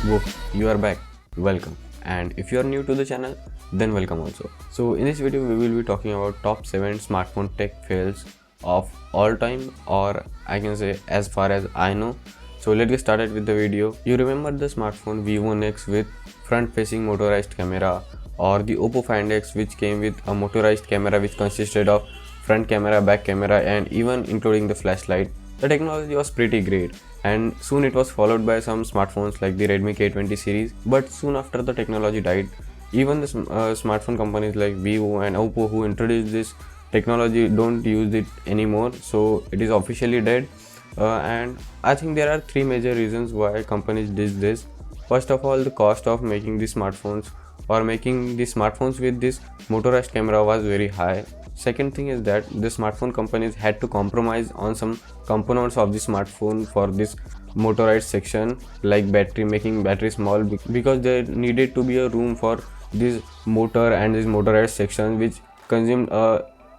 Whoa, you are back. Welcome. And if you are new to the channel, then welcome also. So in this video, we will be talking about top 7 smartphone tech fails of all time, or I can say as far as I know. So let's get started with the video. You remember the smartphone Vivo Nex with front-facing motorized camera, or the Oppo Find X which came with a motorized camera which consisted of front camera, back camera, and even including the flashlight. The technology was pretty great, and soon it was followed by some smartphones like the Redmi K20 series. But soon after the technology died, even the smartphone companies like Vivo and Oppo who introduced this technology don't use it anymore, so it is officially dead. And I think there are 3 major reasons why companies did this. First of all, the cost of making the smartphones or making the smartphones with this motorized camera was very high. Second thing is that the smartphone companies had to compromise on some components of the smartphone for this motorized section, like battery, making battery small because there needed to be a room for this motor and this motorized section, which consumed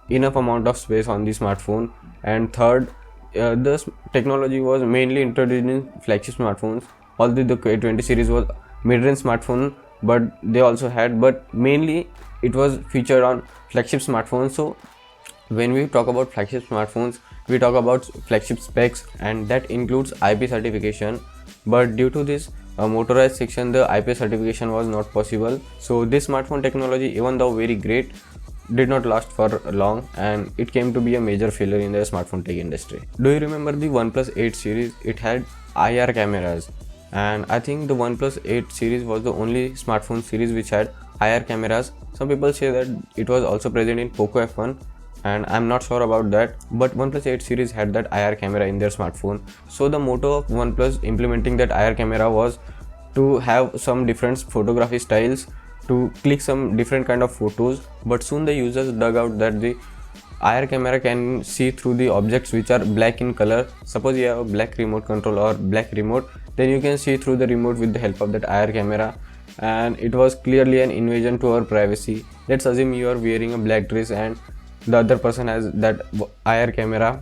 enough amount of space on the smartphone. And third, this technology was mainly introduced in flagship smartphones. Although the K20 series was mid-range smartphone, but they also had, but mainly it was featured on flagship smartphones. So when we talk about flagship smartphones, we talk about flagship specs, and that includes IP certification. But due to this motorized section, the IP certification was not possible. So this smartphone technology, even though very great, did not last for long, and it came to be a major failure in the smartphone tech industry. Do you remember the OnePlus 8 series? It had IR cameras, and I think the OnePlus 8 series was the only smartphone series which had IR cameras. Some people say that it was also present in Poco F1, and I'm not sure about that, but OnePlus 8 series had that IR camera in their smartphone. So the motto of OnePlus implementing that IR camera was to have some different photography styles, to click some different kind of photos. But soon the users dug out that the IR camera can see through the objects which are black in color. Suppose you have a black remote control or black remote, then you can see through the remote with the help of that IR camera, and it was clearly an invasion to our privacy. Let's assume you are wearing a black dress and the other person has that IR camera.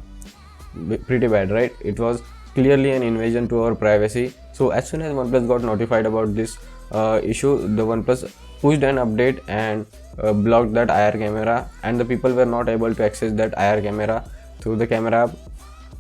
Pretty bad, right? It was clearly an invasion to our privacy. So as soon as OnePlus got notified about this issue, the OnePlus pushed an update and blocked that IR camera, and the people were not able to access that IR camera through the camera app.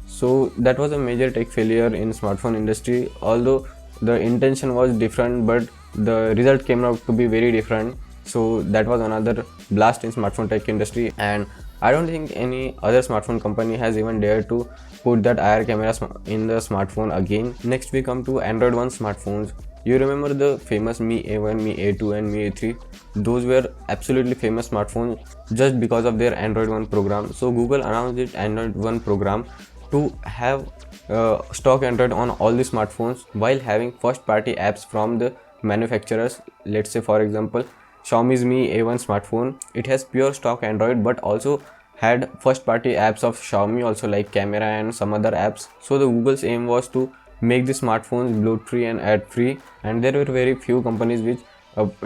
So that was a major tech failure in smartphone industry. Although the intention was different, but the result came out to be very different. So that was another blast in smartphone tech industry, and I don't think any other smartphone company has even dared to put that IR camera in the smartphone again. Next we come to Android One smartphones. You remember the famous Mi A1, Mi A2 and Mi A3? Those were absolutely famous smartphones just because of their Android One program. So Google announced its Android One program to have stock Android on all the smartphones while having first party apps from the manufacturers. Let's say for example Xiaomi's Mi A1 smartphone, it has pure stock Android but also had first party apps of Xiaomi also, like camera and some other apps. So the Google's aim was to make the smartphones bloat free and ad free, and there were very few companies which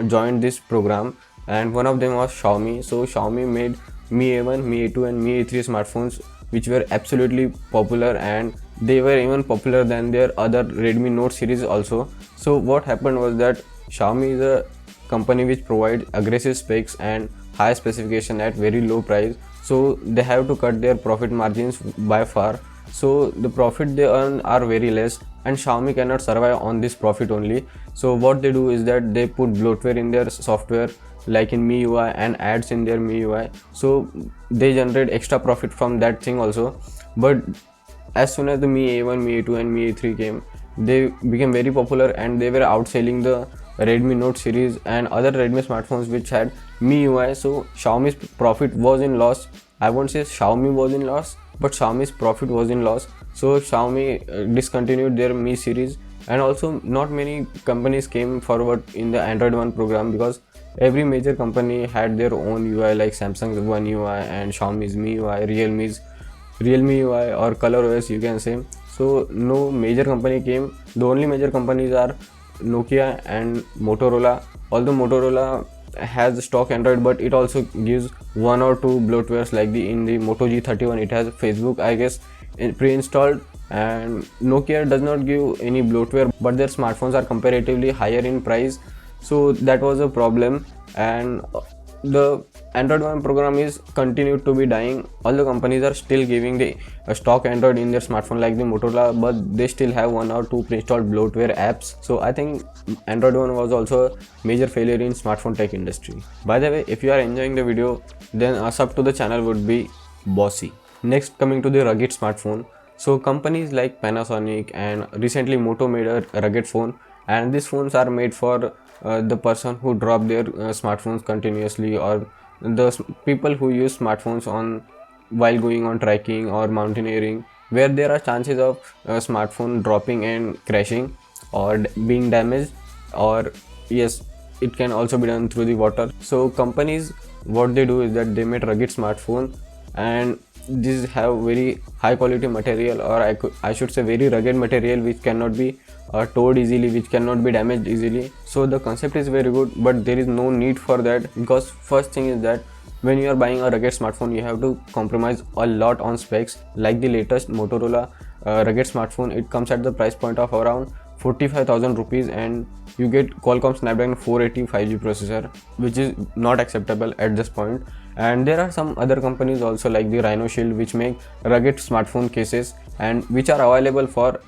joined this program, and one of them was Xiaomi. So Xiaomi made Mi A1, Mi A2 and Mi A3 smartphones which were absolutely popular, and they were even popular than their other Redmi Note series also. So what happened was that Xiaomi is a company which provides aggressive specs and high specification at very low price, so they have to cut their profit margins by far. So the profit they earn are very less, and Xiaomi cannot survive on this profit only. So what they do is that they put bloatware in their software, like in MIUI, and ads in their MIUI, so they generate extra profit from that thing also. But as soon as the Mi A1, Mi A2 and Mi A3 came, they became very popular, and they were outselling the Redmi Note series and other Redmi smartphones which had MIUI. So Xiaomi's profit was in loss. I won't say Xiaomi was in loss, but Xiaomi's profit was in loss. So Xiaomi discontinued their Mi series, and also not many companies came forward in the Android One program because every major company had their own UI, like Samsung's One UI and Xiaomi's MIUI, Realme UI or ColorOS you can say. So no major company came. The only major companies are Nokia and Motorola. Although Motorola has stock Android, but it also gives 1 or 2 bloatwares, like in the Moto G31 it has Facebook I guess pre-installed, and Nokia does not give any bloatware, but their smartphones are comparatively higher in price, so that was a problem. And the Android One program is continued to be dying. All the companies are still giving the stock Android in their smartphone like the Motorola, but they still have one or two pre-installed bloatware apps. So I think Android One was also a major failure in smartphone tech industry. By the way, if you are enjoying the video, then a sub to the channel would be bossy. Next, coming to the rugged smartphone. So companies like Panasonic and recently Moto made a rugged phone, and these phones are made for the person who drop their smartphones continuously, or the people who use smartphones on while going on trekking or mountaineering, where there are chances of smartphone dropping and crashing or being damaged, or yes, it can also be done through the water. So companies, what they do is that they make rugged smartphone, and these have very high quality material, or I should say very rugged material, which cannot be towed easily, which cannot be damaged easily. So the concept is very good, but there is no need for that, because first thing is that when you are buying a rugged smartphone, you have to compromise a lot on specs. Like the latest Motorola rugged smartphone, it comes at the price point of around 45,000 rupees, and you get Qualcomm Snapdragon 480 5G processor, which is not acceptable at this point. And there are some other companies also like the Rhino Shield, which make rugged smartphone cases, and which are available for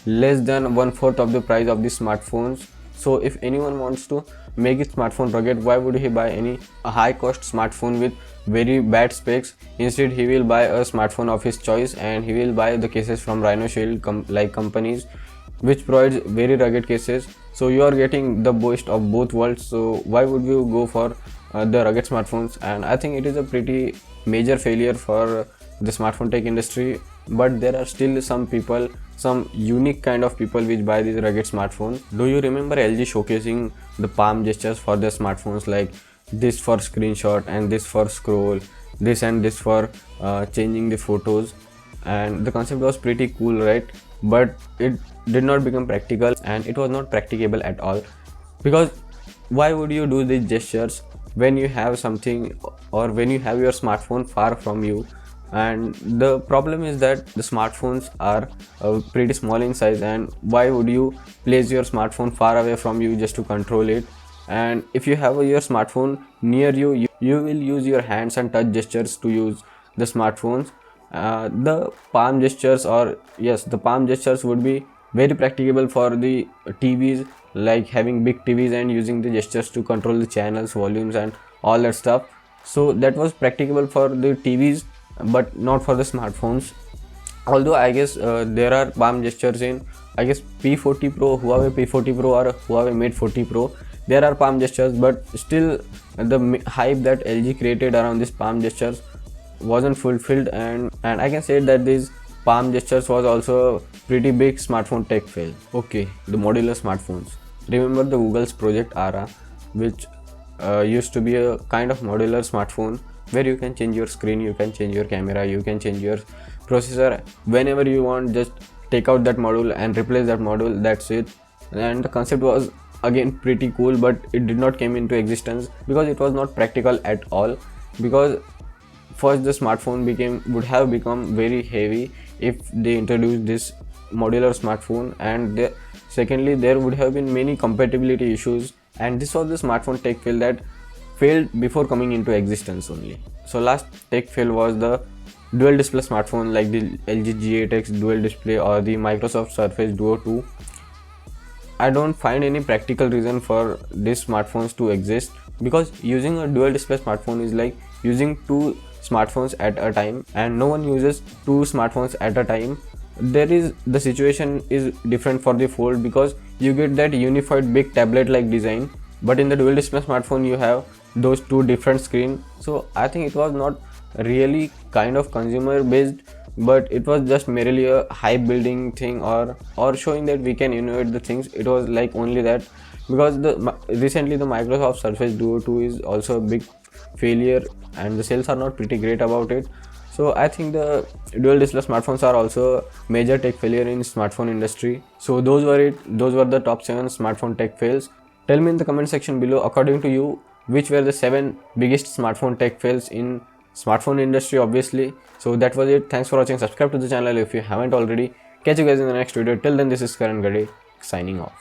less than 1/4 of the price of the smartphones. So if anyone wants to make his smartphone rugged, why would he buy any high cost smartphone with very bad specs? Instead, he will buy a smartphone of his choice, and he will buy the cases from Rhino Shield like companies which provides very rugged cases. So you are getting the best of both worlds. So why would you go for the rugged smartphones? And I think it is a pretty major failure for the smartphone tech industry. But there are still some people, some unique kind of people which buy these rugged smartphones. Do you remember LG showcasing the palm gestures for their smartphones, like this for screenshot and this for scroll, this and this for changing the photos? And the concept was pretty cool, right? But it did not become practical, and it was not practicable at all, because why would you do these gestures when you have something, or when you have your smartphone far from you? And the problem is that the smartphones are pretty small in size, and why would you place your smartphone far away from you just to control it? And if you have your smartphone near you, you will use your hands and touch gestures to use the smartphones. The palm gestures, or yes, the palm gestures would be very practicable for the TVs, like having big TVs and using the gestures to control the channels, volumes and all that stuff. So that was practicable for the TVs, but not for the smartphones. Although I guess there are palm gestures in, I guess, P40 Pro, Huawei P40 Pro or Huawei Mate 40 Pro. There are palm gestures, but still the hype that LG created around this palm gestures wasn't fulfilled, and I can say that these palm gestures was also a pretty big smartphone tech fail. Okay, the modular smartphones. Remember the Google's Project Ara, which used to be a kind of modular smartphone where you can change your screen, you can change your camera, you can change your processor whenever you want. Just take out that module and replace that module, that's it. And the concept was again pretty cool, but it did not came into existence because it was not practical at all. Because first, the smartphone would have become very heavy if they introduced this modular smartphone, and secondly, there would have been many compatibility issues, and this was the smartphone tech fail that failed before coming into existence only. So last tech fail was the dual display smartphone, like the LG G8X dual display or the Microsoft Surface Duo 2. I don't find any practical reason for these smartphones to exist, because using a dual display smartphone is like using two smartphones at a time, and no one uses two smartphones at a time. The situation is different for the Fold, because you get that unified big tablet like design, but in the dual display smartphone you have those two different screens. So I think it was not really kind of consumer based, but it was just merely a hype building thing, or showing that we can innovate the things. It was like only that, because recently the Microsoft Surface Duo 2 is also a big failure, and the sales are not pretty great about it. So I think the dual display smartphones are also a major tech failure in smartphone industry. So those were the top 7 smartphone tech fails. Tell me in the comment section below, according to you, which were the 7 biggest smartphone tech fails in smartphone industry, obviously. So that was it. Thanks for watching. Subscribe to the channel if you haven't already. Catch you guys in the next video. Till then, this is Karan Gade signing off.